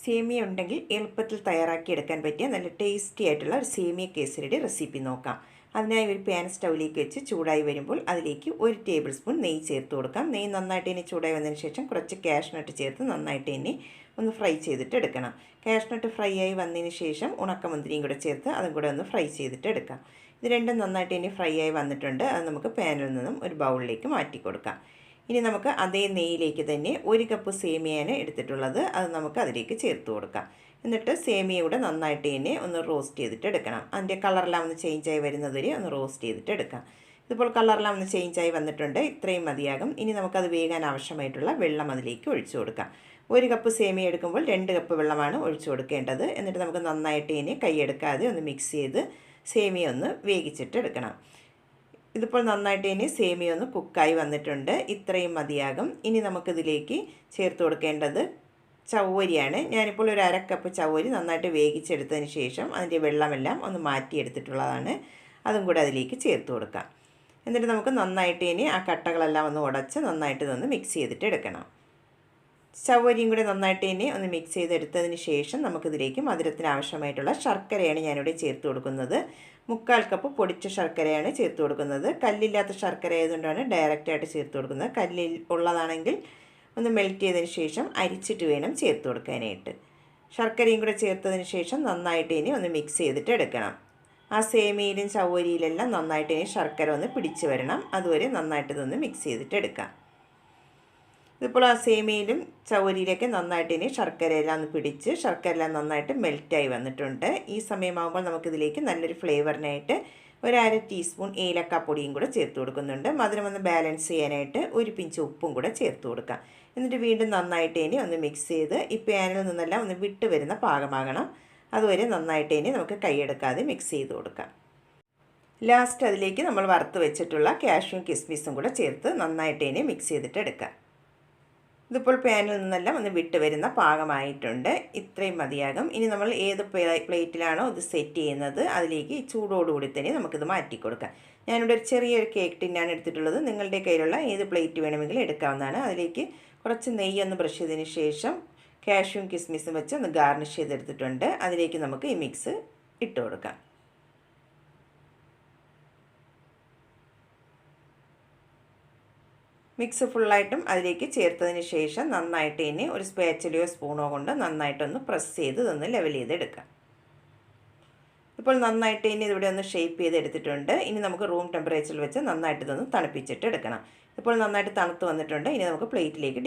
സേമിയ ഉണ്ടെങ്കിൽ എളുപ്പത്തിൽ തയ്യാറാക്കിയെടുക്കാൻ പറ്റിയ നല്ല ടേസ്റ്റി ആയിട്ടുള്ള ഒരു സേമിയ കേസരിയുടെ റെസിപ്പി നോക്കാം. അതിനായി ഒരു പാൻ സ്റ്റൗവിലേക്ക് വെച്ച് ചൂടായി വരുമ്പോൾ അതിലേക്ക് 1 ടേബിൾ സ്പൂൺ നെയ്യ് ചേർത്ത് കൊടുക്കാം. നെയ്യ് നന്നായിട്ട് ഇനി ചൂടായി വന്നതിന് ശേഷം കുറച്ച് കാഷ്നട്ട് ചേർത്ത് നന്നായിട്ട് ഇനി ഒന്ന് ഫ്രൈ ചെയ്തിട്ട് എടുക്കണം. കാഷ്നട്ട് ഫ്രൈ ആയി വന്നതിന് ശേഷം ഉണക്കമുന്തിരിയും കൂടെ ചേർത്ത് അതും കൂടെ ഒന്ന് ഫ്രൈ ചെയ്തിട്ട് എടുക്കാം. ഇത് രണ്ടും നന്നായിട്ട് ഇനി ഫ്രൈ ആയി വന്നിട്ടുണ്ട്. അത് നമുക്ക് പാനിൽ നിന്നും ഒരു ബൗളിലേക്ക് മാറ്റി കൊടുക്കാം. ഇനി നമുക്ക് അതേ നെയ്യിലേക്ക് തന്നെ 1 കപ്പ് സേമിയയാണ് എടുത്തിട്ടുള്ളത്. അത് നമുക്ക് അതിലേക്ക് ചേർത്ത് കൊടുക്കാം. എന്നിട്ട് സേമിയയുടെ നന്നായിട്ട് തന്നെ ഒന്ന് റോസ്റ്റ് ചെയ്തിട്ട് എടുക്കണം. അതിൻ്റെ കളറെല്ലാം ഒന്ന് ചേഞ്ചായി വരുന്നത് വരെ ഒന്ന് റോസ്റ്റ് ചെയ്തിട്ട് എടുക്കാം. ഇതിപ്പോൾ കളറെല്ലാം ഒന്ന് ചേഞ്ചായി വന്നിട്ടുണ്ട്. ഇത്രയും മതിയാകും. ഇനി നമുക്കത് വേകാൻ ആവശ്യമായിട്ടുള്ള വെള്ളം അതിലേക്ക് ഒഴിച്ചു കൊടുക്കാം. 1 കപ്പ് സേമിയ എടുക്കുമ്പോൾ 2 കപ്പ് വെള്ളമാണ് ഒഴിച്ചു കൊടുക്കേണ്ടത്. എന്നിട്ട് നമുക്ക് നന്നായിട്ട് ഇനി കൈയെടുക്കാതെ ഒന്ന് മിക്സ് ചെയ്ത് സേമിയ ഒന്ന് വേവിച്ചിട്ട് എടുക്കണം. ഇതിപ്പോൾ നന്നായിട്ട് ഇനി സേമിയ ഒന്ന് കുക്കായി വന്നിട്ടുണ്ട്. ഇത്രയും മതിയാകും. ഇനി നമുക്കിതിലേക്ക് ചേർത്ത് കൊടുക്കേണ്ടത് ചവ്വരിയാണ്. ഞാനിപ്പോൾ ഒരു 1/2 കപ്പ് ചവ്വരി നന്നായിട്ട് വേവിച്ചെടുത്തതിന് ശേഷം അതിൻ്റെ വെള്ളമെല്ലാം ഒന്ന് മാറ്റിയെടുത്തിട്ടുള്ളതാണ്. അതും കൂടെ അതിലേക്ക് ചേർത്ത് കൊടുക്കാം. എന്നിട്ട് നമുക്ക് നന്നായിട്ട് ഇനി ആ കട്ടകളെല്ലാം ഒന്ന് ഉടച്ച് നന്നായിട്ട് ഇതൊന്ന് മിക്സ് ചെയ്തിട്ട് എടുക്കണം. ചവ്വരിയും കൂടി നന്നായിട്ട് ഇനി ഒന്ന് മിക്സ് ചെയ്തെടുത്തതിന് ശേഷം നമുക്കിതിലേക്ക് മധുരത്തിന് ആവശ്യമായിട്ടുള്ള ശർക്കരയാണ് ഞാനിവിടെ ചേർത്ത് കൊടുക്കുന്നത്. 3/4 കപ്പ് പൊടിച്ച ശർക്കരയാണ് ചേർത്ത് കൊടുക്കുന്നത്. കല്ലില്ലാത്ത ശർക്കര ആയതുകൊണ്ടാണ് ഡയറക്റ്റായിട്ട് ചേർത്ത് കൊടുക്കുന്നത്. കല്ലിൽ ഉള്ളതാണെങ്കിൽ ഒന്ന് മെൽറ്റ് ചെയ്തതിന് ശേഷം അരിച്ചിട്ട് വേണം ചേർത്ത് കൊടുക്കാനായിട്ട്. ശർക്കരയും കൂടെ ചേർത്തതിന് ശേഷം നന്നായിട്ട് ഇനി ഒന്ന് മിക്സ് ചെയ്തിട്ട് എടുക്കണം. ആ സേമിയയിലും ചവ്വരിയിലെല്ലാം നന്നായിട്ട് ഇനി ശർക്കര ഒന്ന് പിടിച്ച് വരണം. അതുവരെ നന്നായിട്ട് ഇതൊന്ന് മിക്സ് ചെയ്തിട്ട് എടുക്കാം. ഇതിപ്പോൾ ആ സേമിയയിലും ചവ്വരിയിലൊക്കെ നന്നായിട്ട് ഇനി ശർക്കരയെല്ലാം ഒന്ന് പിടിച്ച് ശർക്കരയെല്ലാം നന്നായിട്ട് മെൽറ്റായി വന്നിട്ടുണ്ട്. ഈ സമയമാകുമ്പോൾ നമുക്കിതിലേക്ക് നല്ലൊരു ഫ്ലേവറിനായിട്ട് ഒരു 1/2 ടീസ്പൂൺ ഏലക്കാപ്പൊടിയും കൂടെ ചേർത്ത് കൊടുക്കുന്നുണ്ട്. മധുരം ഒന്ന് ബാലൻസ് ചെയ്യാനായിട്ട് ഒരു പിഞ്ച് ഉപ്പും കൂടെ ചേർത്ത് കൊടുക്കാം. എന്നിട്ട് വീണ്ടും നന്നായിട്ട് ഇനി ഒന്ന് മിക്സ് ചെയ്ത് ഈ പാനിൽ നിന്നെല്ലാം ഒന്ന് വിട്ട് വരുന്ന പാകമാകണം. അതുവരെ നന്നായിട്ട് ഇനി നമുക്ക് കൈയെടുക്കാതെ മിക്സ് ചെയ്ത് കൊടുക്കാം. ലാസ്റ്റ് അതിലേക്ക് നമ്മൾ വറുത്ത് വെച്ചിട്ടുള്ള കാഷ്യൂം കിസ്മിസും കൂടെ ചേർത്ത് നന്നായിട്ട് ഇനി മിക്സ് ചെയ്തിട്ട് എടുക്കാം. ഇതിപ്പോൾ പാനിൽ നിന്നെല്ലാം ഒന്ന് വിട്ട് വരുന്ന പാകമായിട്ടുണ്ട്. ഇത്രയും മതിയാകും. ഇനി നമ്മൾ ഏത് പ്ലേറ്റിലാണോ ഇത് സെറ്റ് ചെയ്യുന്നത് അതിലേക്ക് ചൂടോടുകൂടി തന്നെ നമുക്കിത് മാറ്റി കൊടുക്കാം. ഞാനിവിടെ ഒരു ചെറിയൊരു കേക്ക് ടിന്നാണ് എടുത്തിട്ടുള്ളത്. നിങ്ങളുടെ കയ്യിലുള്ള ഏത് പ്ലേറ്റ് വേണമെങ്കിലും എടുക്കാവുന്നതാണ്. അതിലേക്ക് കുറച്ച് നെയ്യൊന്ന് ബ്രഷ് ചെയ്തതിന് ശേഷം കാഷ്യൂം കിസ്മിസും വെച്ച് ഒന്ന് ഗാർണിഷ് ചെയ്തെടുത്തിട്ടുണ്ട്. അതിലേക്ക് നമുക്ക് ഈ മിക്സ് ഇട്ട് കൊടുക്കാം. മിക്സ് ഫുള്ളായിട്ടും അതിലേക്ക് ചേർത്തതിന് ശേഷം നന്നായിട്ട് ഇനി ഒരു സ്പാച്ചിലയോ സ്പൂണോ കൊണ്ട് നന്നായിട്ടൊന്ന് പ്രസ് ചെയ്ത് ഇതൊന്ന് ലെവൽ ചെയ്തെടുക്കാം. ഇപ്പോൾ നന്നായിട്ട് ഇനി ഇതിവിടെ ഒന്ന് ഷേപ്പ് ചെയ്തെടുത്തിട്ടുണ്ട്. ഇനി നമുക്ക് റൂം ടെമ്പറേച്ചറിൽ വെച്ച് നന്നായിട്ട് ഇതൊന്ന് തണുപ്പിച്ചിട്ട് എടുക്കണം. ഇപ്പോൾ നന്നായിട്ട് തണുത്ത് വന്നിട്ടുണ്ട്. ഇനി നമുക്ക് പ്ലേറ്റിലേക്ക്